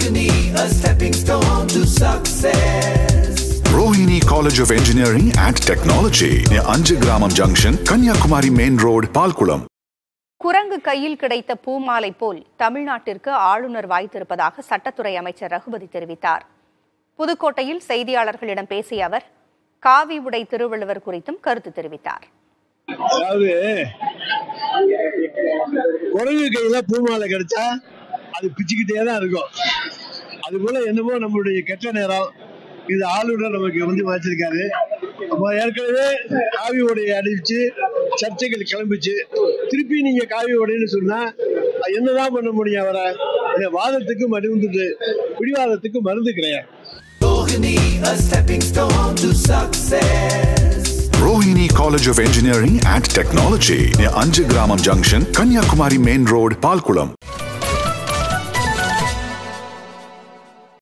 Rohini, a stepping stone to success. Rohini College of Engineering and Technology near Anjagramam Junction, Kanyakumari Main Road, Palkulam. குரங்கு கையில் கிடைத்த பூமாலை போல் தமிழ்நாட்டிற்கு ஆளுநர் வாய்த்திருப்பதாக சட்டத்துறை அமைச்சர் ரகுபதி தெரிவித்தார். புதுக்கோட்டையில் செய்தியாளர்களிடம் பேசிய அவர் காவி உடை திருவள்ளுவர் குறித்தும் கருத்து தெரிவித்தார். அதாவது குரங்கு கையில பூமாலை கிடைச்சா அது பிச்சுக்கிட்டே தான் இருக்கும். அது போல என்னமோ நம்மளுடைய கெட்ட நேரம் இது ஆளுநர் நமக்கு வச்சிருக்காரு. ஏற்கனவே காவி உடையை அணிவிச்சு சர்ச்சைகள் கிளம்பிச்சு. திருப்பி நீங்க காவி உடைன்னு சொன்னா என்னதான் பண்ண முடியும்? அவரை வாதத்துக்கு மருந்து, பிடிவாதத்துக்கு மருந்து கிடையாது. Rohini College of Engineering and Technology near Anjagramam Junction, Kanyakumari Main Road, Palkulam.